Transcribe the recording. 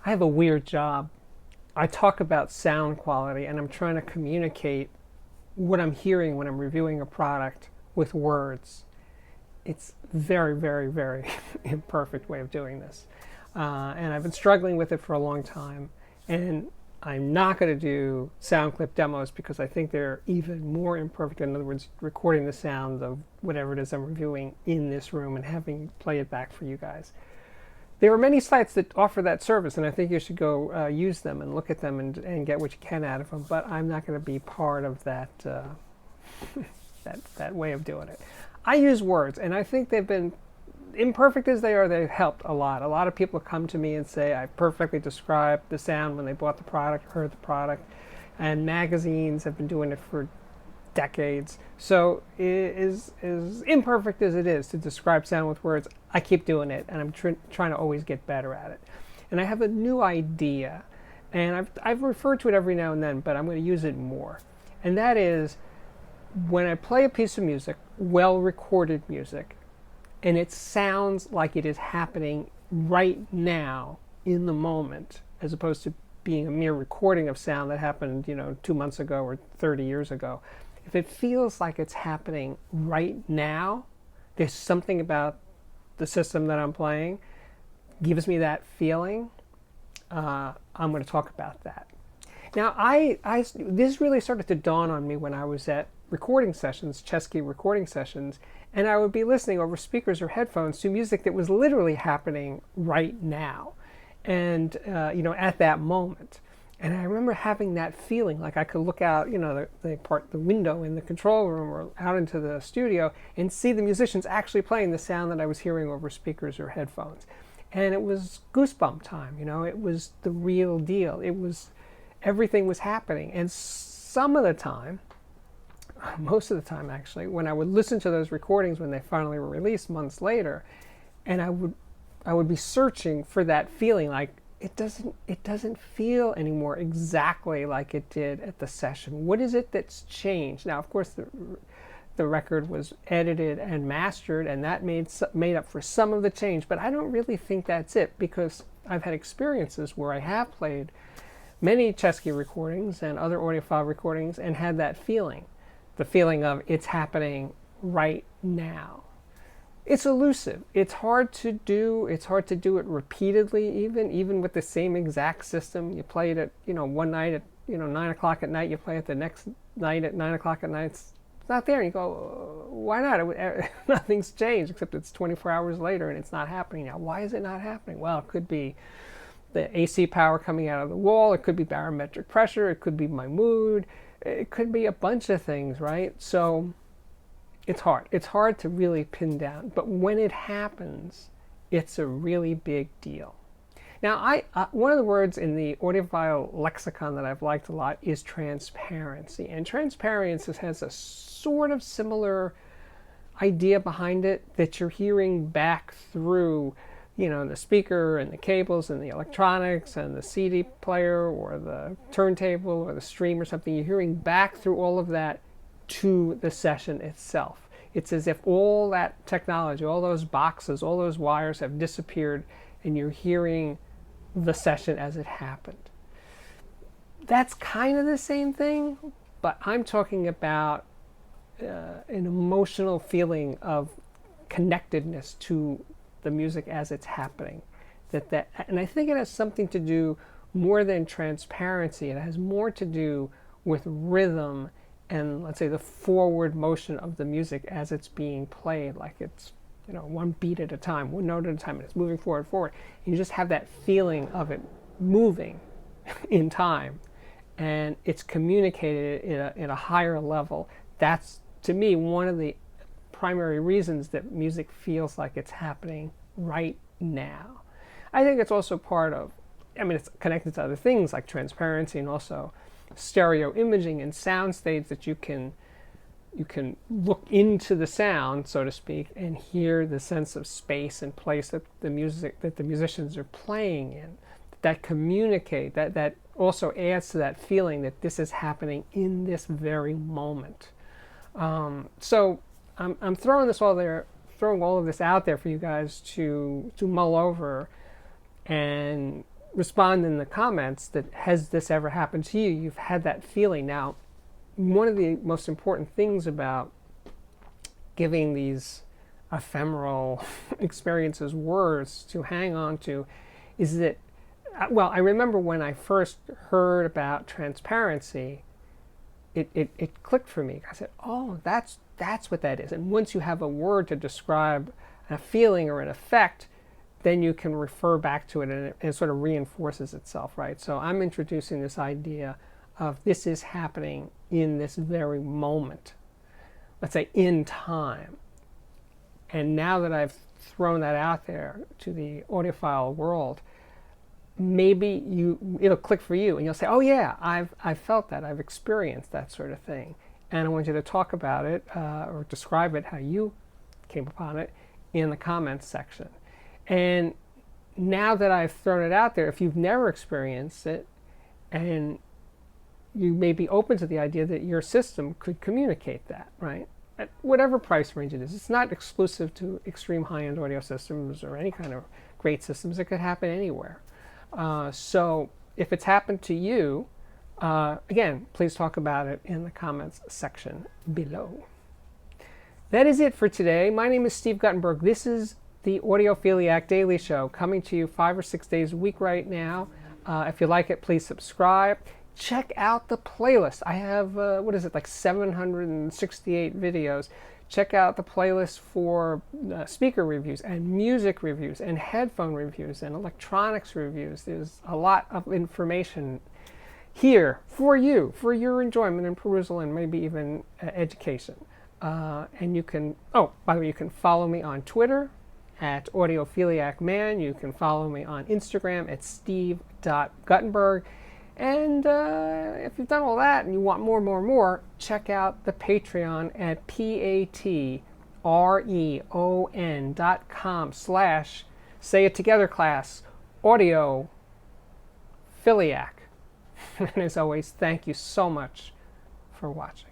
I have a weird job. I talk about sound quality and I'm trying to communicate what I'm hearing when I'm reviewing a product with words. It's very, very, very imperfect way of doing this. And I've been struggling with it for a long time. And I'm not going to do sound clip demos because I think they're even more imperfect. In other words, recording the sound of whatever it is I'm reviewing in this room and having play it back for you guys. There are many sites that offer that service, and I think you should go use them and look at them and get what you can out of them. But I'm not going to be part of that that way of doing it. I use words, and I think they've been imperfect as they are. They've helped a lot. A lot of people come to me and say I perfectly described the sound when they bought the product, heard the product, and magazines have been doing it for decades. So as imperfect as it is to describe sound with words, I keep doing it, and I'm trying to always get better at it. And I have a new idea, and I've referred to it every now and then, but I'm going to use it more. And that is when I play a piece of music, well-recorded music, and it sounds like it is happening right now in the moment, as opposed to being a mere recording of sound that happened, 2 months ago or 30 years ago. If it feels like it's happening right now, there's something about the system that I'm playing gives me that feeling. I'm going to talk about that. Now, this really started to dawn on me when I was at recording sessions, Chesky recording sessions, and I would be listening over speakers or headphones to music that was literally happening right now, and at that moment. And I remember having that feeling like I could look out, the window in the control room or out into the studio and see the musicians actually playing the sound that I was hearing over speakers or headphones. And it was goosebump time, it was the real deal. Everything was happening. And some of the time, most of the time actually, when I would listen to those recordings when they finally were released months later, and I would be searching for that feeling like, it doesn't feel anymore exactly like it did at the session. What is it that's changed? Now, of course, the record was edited and mastered, and that made up for some of the change. But I don't really think that's it, because I've had experiences where I have played many Chesky recordings and other audiophile recordings and had that feeling, the feeling of it's happening right now. It's elusive. It's hard to do. It's hard to do it repeatedly, even with the same exact system. You play it at, one night at, 9 o'clock at night. You play it the next night at 9 o'clock at night. It's not there. And you go, why not? Nothing's changed, except it's 24 hours later and it's not happening now. Why is it not happening? Well, it could be the AC power coming out of the wall. It could be barometric pressure. It could be my mood. It could be a bunch of things, right? So it's hard. It's hard to really pin down. But when it happens, it's a really big deal. Now, one of the words in the audiophile lexicon that I've liked a lot is transparency. And transparency has a sort of similar idea behind it, that you're hearing back through, the speaker and the cables and the electronics and the CD player or the turntable or the stream or something. You're hearing back through all of that to the session itself. It's as if all that technology, all those boxes, all those wires have disappeared, and you're hearing the session as it happened. That's kind of the same thing, but I'm talking about an emotional feeling of connectedness to the music as it's happening. And I think it has something to do more than transparency. It has more to do with rhythm and, let's say, the forward motion of the music as it's being played, like it's one beat at a time, one note at a time, and it's moving forward. And you just have that feeling of it moving in time, and it's communicated at a higher level. That's, to me, one of the primary reasons that music feels like it's happening right now. I think it's also part of, it's connected to other things like transparency and also stereo imaging and sound states that you can look into the sound, so to speak, and hear the sense of space and place that the musicians are playing in. That communicate, that also adds to that feeling that this is happening in this very moment. So I'm throwing all of this out there for you guys to mull over and respond in the comments that has this ever happened to you? You've had that feeling. Now, one of the most important things about giving these ephemeral experiences words to hang on to is that, well, I remember when I first heard about transparency, it clicked for me. I said, oh, that's what that is. And once you have a word to describe a feeling or an effect, then you can refer back to it, and it sort of reinforces itself, right? So I'm introducing this idea of this is happening in this very moment, let's say in time. And now that I've thrown that out there to the audiophile world, maybe it'll click for you, and you'll say, oh yeah, I've felt that, I've experienced that sort of thing. And I want you to talk about it or describe it, how you came upon it, in the comments section. And now that I've thrown it out there, if you've never experienced it, and you may be open to the idea that your system could communicate that, right? At whatever price range it is. It's not exclusive to extreme high-end audio systems or any kind of great systems. It could happen anywhere. So if it's happened to you, again, please talk about it in the comments section below. That is it for today. My name is Steve Guttenberg. This is the Audiophiliac Daily Show, coming to you 5 or 6 days a week right now. If you like it, please subscribe. Check out the playlist. I have, like 768 videos. Check out the playlist for speaker reviews and music reviews and headphone reviews and electronics reviews. There's a lot of information here for you, for your enjoyment and perusal, and maybe even education. And you can, oh, by the way, you can follow me on Twitter at Audiophiliac Man. You can follow me on Instagram at steve.guttenberg. And if you've done all that and you want more, check out the Patreon at patreon.com/ say it together class, Audiophiliac. And as always, thank you so much for watching.